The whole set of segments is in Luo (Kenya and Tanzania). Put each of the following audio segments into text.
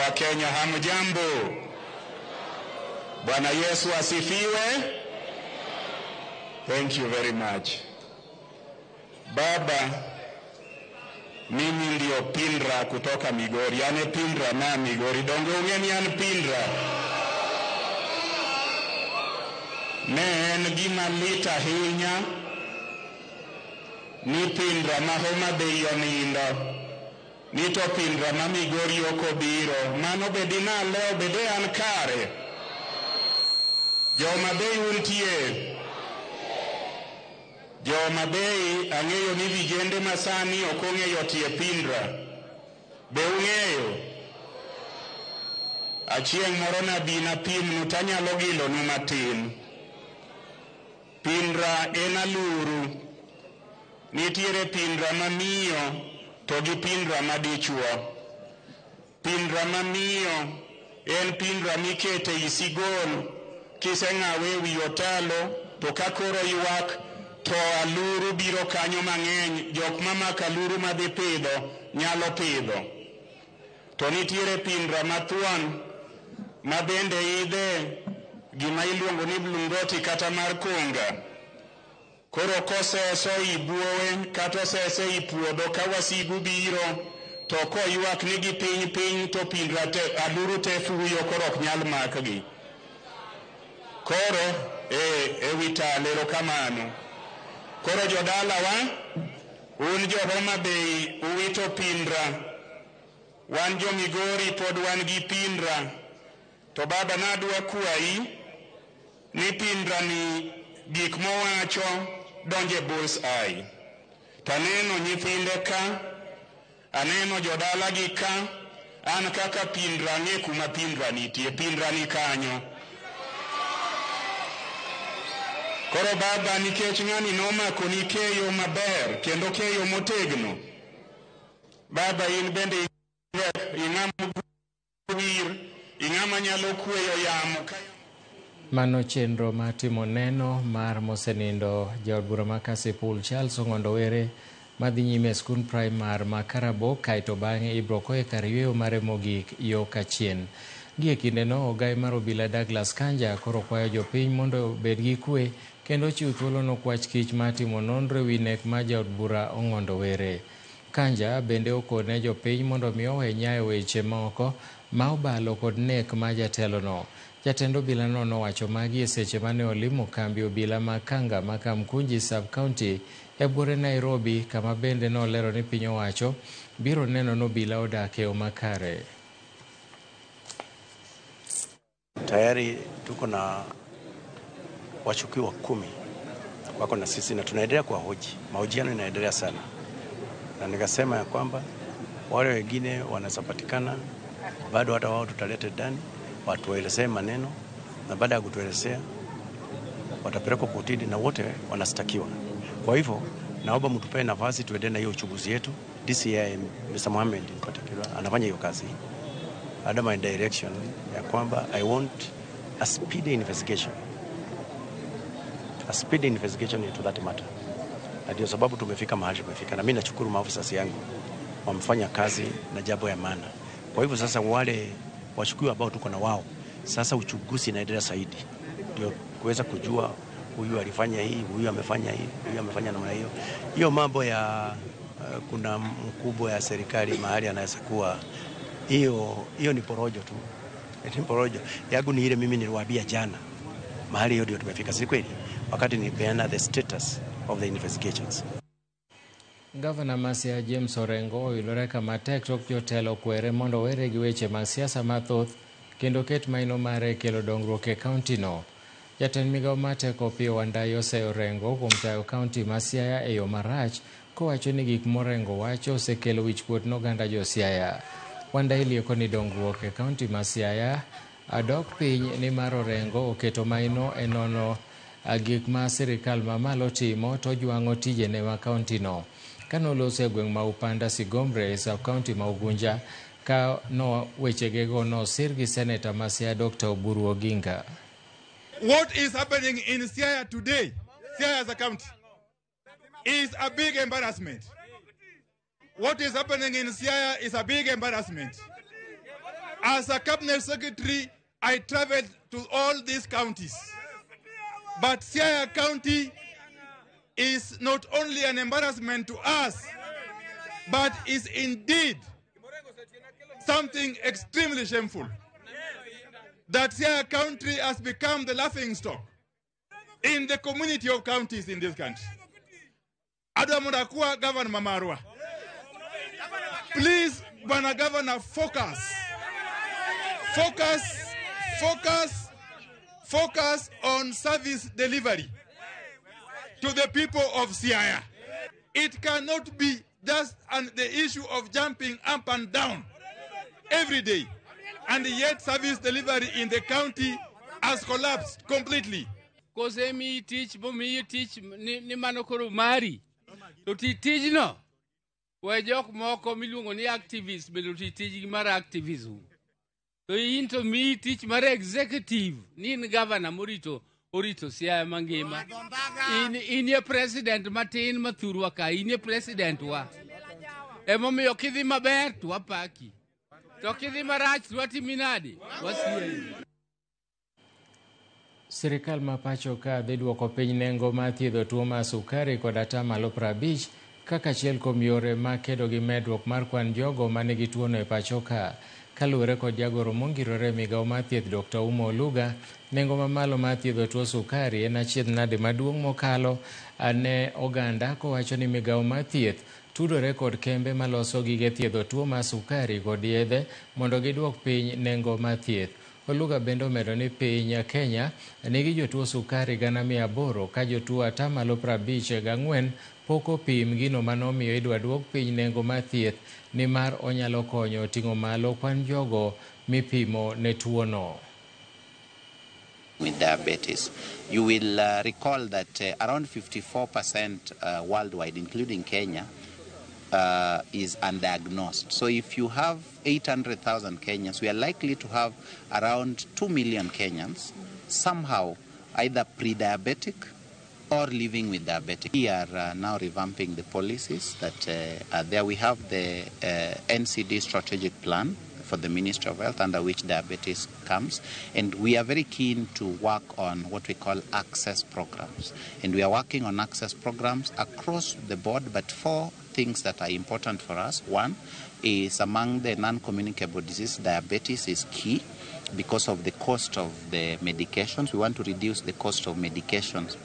wa Kenya, hamjambo? Bwana Yesu asifiwe. Thank you very much. Baba, mimi ndio Pindra kutoka Migori. Ane Pindra na Migori. Donge ungeni ane Pindra. Ne en gima lit ahinya ni Pindra ma Homa Bay onindo. Ni to Pindra ma Migori ok obiro. Mano bedi naleo bede an kare. Joma Bay untie. Joma Bay ang'eyo ni vijende masani ok ong'eyo tie Pindra. Be ung'eyo? Achieng' moro nabina pimnu tanyalo gilonu matin. Pindra en aluru. Nitiere Pindra mamiyo to gi Pindra madichuo. Pindra mamiyo en Pindra mikete isigol kiseng'awe wi otalo to kakoro ywak to aluru biro kanyo mang'eny. Jok mamako aluru madhi pidho nyalo pidho. To nitiere Pindra mathuon ma bende idhe gima iluongo ni blungoti kata mar konga. Koro koseso ibuowe kata osese ipuodho ka wasigu biro to koywak nigi piny to Pindra te aluru te fuyo koro ok nyal makgi. Koro ewi talero kamano. Koro jodala wa un jo Homa Bay uwito Pindra. Wan jo Migori pod wan gi Pindra. To baba nadwa kuai ni Pindra ni gik mowacho donje bull's eye. Taneno nyithinde ka, aneno jodala gi ka, an kaka Pindra ng'e kuma Pindra nitie. Pindra ni kanyo. Koro baba nikech ng'ani nomako ni keyo maber kendo keyo motegno. Baba in bende ing'ama wir, ing'ama nyalo kueyo yamo. Mano chenro matimo neno mar mosenindo jaod bura ma Kasipul Charles Ong'ondo Were madhi nyime skul primar ma Karabo kaito bang'e ibro koe kar yweyo mare mogik yo kachien. Gie kindeno ogai mar obila Douglas Kanja koro kwayo jopiny mondo obed gi kwe kendo chiw thuolo nokwach kich matimo nonro ewi nek ma jaod bura Ong'ondo Were. Kanja bende okone jopiny mondo mi owe nyayo weche moko ma obalo kod nek ma jatelono. Jatend obila no nowacho magi e seche mane olimo kambi obila ma Kanga ma Kamkunji sub-county e buore Nairobi, kama bende nolero ni piny owacho biro neno n'obila odak e makare. Tayari tuko na washukiwa 10 wako na sisi na tunaendelea kuwahoji. Mahojiano inaendelea sana. Na nikasema ya kwamba wale wengine wanasapatikana bado hata wao tutalete ndani watuelezee maneno, na baada ya kutuelezea watapelekwa kotini na wote wanastakiwa. Kwa hivyo naomba mtupe nafasi tuendelee na hiyo uchunguzi yetu. DCI Mr. Mohamed in particular anafanya hiyo kazi under my direction ya kwamba I want a speedy investigation. A speedy investigation into that matter. Na ndio sababu tumefika mahali tumefika, na mimi nashukuru maafisa yangu wamefanya kazi na jambo ya maana. Kwa hivyo sasa wale washukiwa ambao tuko na wao sasa uchunguzi inaendelea zaidi ndio kuweza kujua huyu alifanya hii, huyu amefanya hii, huyu amefanya namna hiyo. Hiyo mambo ya kuna mkubwa ya serikali mahali anaweza kuwa hiyo ni porojo tu. Ni porojo. Yangu ni ile mimi niliwaambia jana. Mahali hiyo ndio tumefika, si kweli? Wakati nilipeana the status of the investigations. Governor Masia James Orengo oyudore kama tek tok jotelo kwere mondo were gi weche mag siasa mathoth kendo ket maino mare kelo dongruok e kaunti no. Jatend migawo mateko Opiyo Wandayi ose Orengo kuom tayo kaunti ma Siaya e yo marach kowacho ni gik morengo wacho osekelo wichkuot n'oganda jo Siaya. Wandayi lieko ni dongruok e kaunti ma Siaya adok piny ni mar Orengo oketo maino e nono gik ma sirikal mamalo timo to jwang'o tijene ma kaunti no. Kanolose gweng' ma Upanda Sigombre sub-county ma Ugunja ka no wechegego no sirgi Senator ma Siaya Dr. Oburu Oginga. What is happening in Siaya today, Siaya as a county, is a big embarrassment. What is happening in Siaya is a big embarrassment. As a cabinet secretary, I traveled to all these counties. But Siaya County is not only an embarrassment to us, but is indeed something extremely shameful. That Siaya County has become the laughingstock in the community of counties in this country. Adamurakua Governor Mamarwa. Please, Bwana Governor, focus on service delivery to the people of Siaya. It cannot be just the issue of jumping up and down every day, and yet service delivery in the county has collapsed completely. Because me teach ni manokoro mari. To teach no. We jok moko milungo ni activists, but to teach mara activism. To into me teach mara executive ni governor Orito Siaya Mangima. In your president Martin Maturwaka, in your president wa. Emomi okidhi maber tu apaki. Tokidhi marach wati minadi. Wasi. Sirikal ma pacho ka dhi duoko piny nengo ma thiedho tuo mar sukari kod 50% kaka achiel kuom yore ma kedo gi medruok mar kwan jogo ma nigi tuono e pacho ka. Kaluwore kod jagoro mongirore migawo mar thieth Dr. Uma Oluga, nengo mamalo mar thiedho tuo sukari en achiedh nade maduong' mokalo ne oganda, kowacho ni migawo mar thieth tudore kod kembe maloso gige thiedho tuo mar sukari kod yedhe mondo giduok piny nengo mar thieth. Oluga bende omedo ni piny Kenya nigi jotuo sukari 800 ka jotuo 54% pok opim, gino manomiyo idwa duok piny nengo mar thieth nimar onyalo konyo ting'o malo kwan jogo mipimo ne tuono. With diabetes, you will recall that around 54% worldwide, including Kenya, is undiagnosed. So if you have 800,000 Kenyans, we are likely to have around 2 million Kenyans somehow either pre-diabetic or living with diabetes. We are now revamping the policies that are there. We have the NCD strategic plan for the Ministry of Health, under which diabetes comes, and we are very keen to work on what we call access programs, and we are working on access programs across the board, but 4 things that are important for us. One is, among the non-communicable diseases, diabetes is key because of the cost of the medications. We want to reduce the cost of medications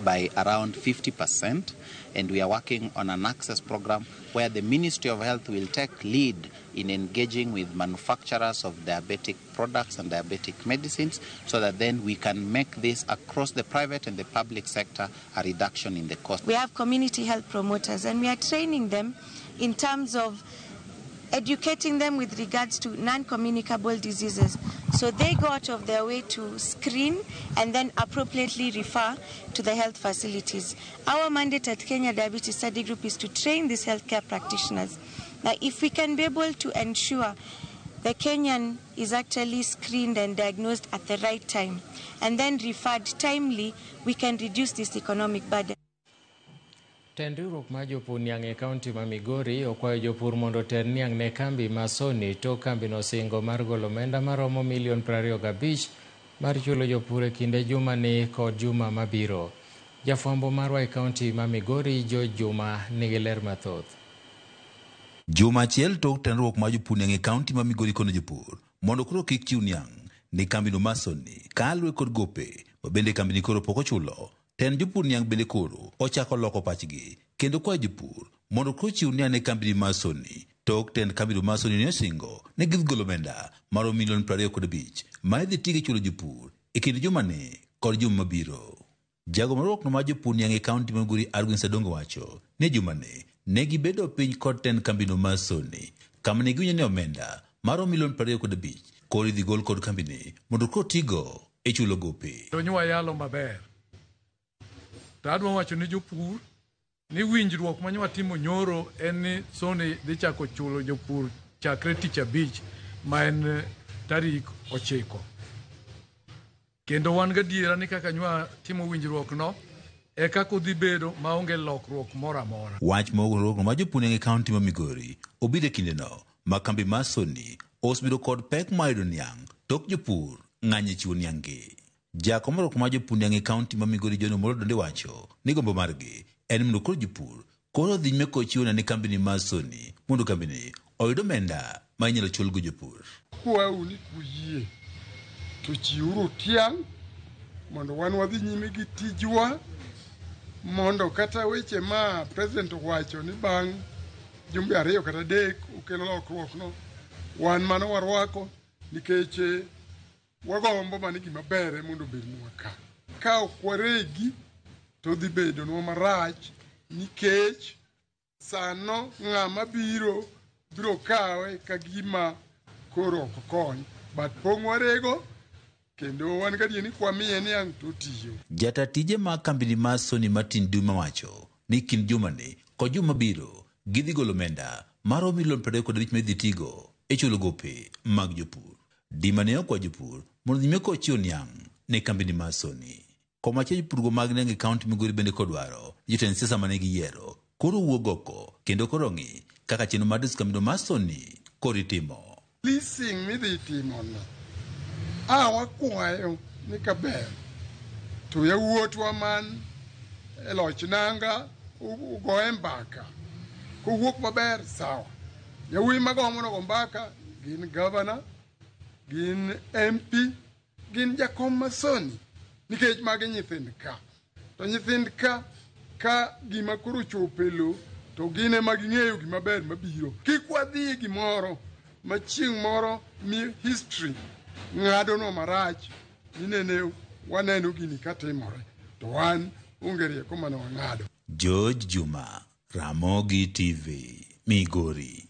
by around 50%, and we are working on an access program where the Ministry of Health will take lead in engaging with manufacturers of diabetic products and diabetic medicines, so that then we can make this across the private and the public sector a reduction in the cost. We have community health promoters, and we are training them in terms of educating them with regards to non-communicable diseases. So they go out of their way to screen and then appropriately refer to the health facilities. Our mandate at Kenya Diabetes Study Group is to train these healthcare practitioners. Now, if we can be able to ensure the Kenyan is actually screened and diagnosed at the right time and then referred timely, we can reduce this economic burden. Tenduruok ma jopur niang' e kaunti ma Migori okwayo jopur mondo ter niang' ne kambi ma Sony to kambi no singo mar golo omenda maromo $25 mar chulo jopur e kinde juma ni kod juma mabiro. Jafwambo marwa e kaunti ma Migori, George Juma, nigi ler mathoth. Juma achiel tok tenruok ma jopur niang' e kaunti ma Migori kono jopur mondo koro kik chiw niang' ne kambi no ma Sony kalwe kod gope, bende kambi ni koro pok ochulo. Ten jopur niang' bende koro ochako loko pachgi kendo kwa jopur mondo koro chiw niang' ne kambi mar Sony tok ten kambi mar Sony ne osingo ne gidhi golo omenda maromo $25 ma idhi tigo chulo jopur e kind juma ni kod juma mabiro. Jago maruok no ma jopur niang' e kaunti ma Migori Arwin Sadongo wacho ne juma ni ne gibedo piny kod ten kambi mar Sony kama ne giwinjo ne omenda maromo $25 koro idhi gol kod kambi ni mondo koro tigo e chulo gope. Nywa yalo maber. Tadwa wacho ni jopur ni winjruok ma nyatimo nyoro en ni Sony dhi chako chulo jopur chakre tich abich ma en tarik 9. Kendo wan gadiera ni kaka nyatimo winjruok no e kaka udhi bedo maonge lokruok moro amora. Wach mogruok ma jopur e kaunti ma Migori obide kinde no ma kambi mar Sony osebedo kod pek mayudo niang' tok jopur ng'anye chiwo niang'gi. Jakomoro kuma jopur niang' e kaunti ma Migori John Omolo Donde wacho ni gombo margi en mondo koro jopur koro dhi nyime kochiwo ne kambini mar Sony mondo kambini oyud omenda ma inyalo chulgo jopur. Kwauni kuyie to chiwuru tiang' mondo wan wadhi nyime gi tijwa, mondo kata weche ma president owacho ni bang' jumbe 2 kata 3 okelo lokruok no, wan mano warwako, nikech wagombo mani gima bere mondo bednwa ka ok waregi to dhi bedonwa marach, nikech sano ng'ama biro kawe ka gima koro ok kony, but pong' warego kendo wan gadier ni kwamiye niang' to tiyo. Jata tije ma kambini mar Sony Martin Duma wacho ni kind jumani kod juma biro gidhi golo omenda maromo milion 35 midhi tigo e chulo gope mag jopur. Dima ne okwa jopur mondo nyime kochiwo niang' ne kambini mar Sony. Komachielo jopurgo mag niang' e kaunti Migori bende kodwaro jotend siasa mane giyiero koro wuok oko kendo koro ng'i kaka chenro mar kambino mar Sony koro itimo. Leasing midhi timono wakwayo ni kaber to yawuotwa man e loch nanga ugoye mbaka kowuok maber sawa. Yawuoyi magombo nogo mbaka gin gavana, gin MP, gin jakom ma Sony, nikech magi nyithind ka. To nyithind ka gima koro chopelo to gin ema ging'eyo gima ber mabiro. Kik wadhi gimoro ma chieng' moro mi history ng'ado no marach inene waneno gini katimore to wan onge rieko mane wang'ado. George Juma, Ramogi TV, Migori.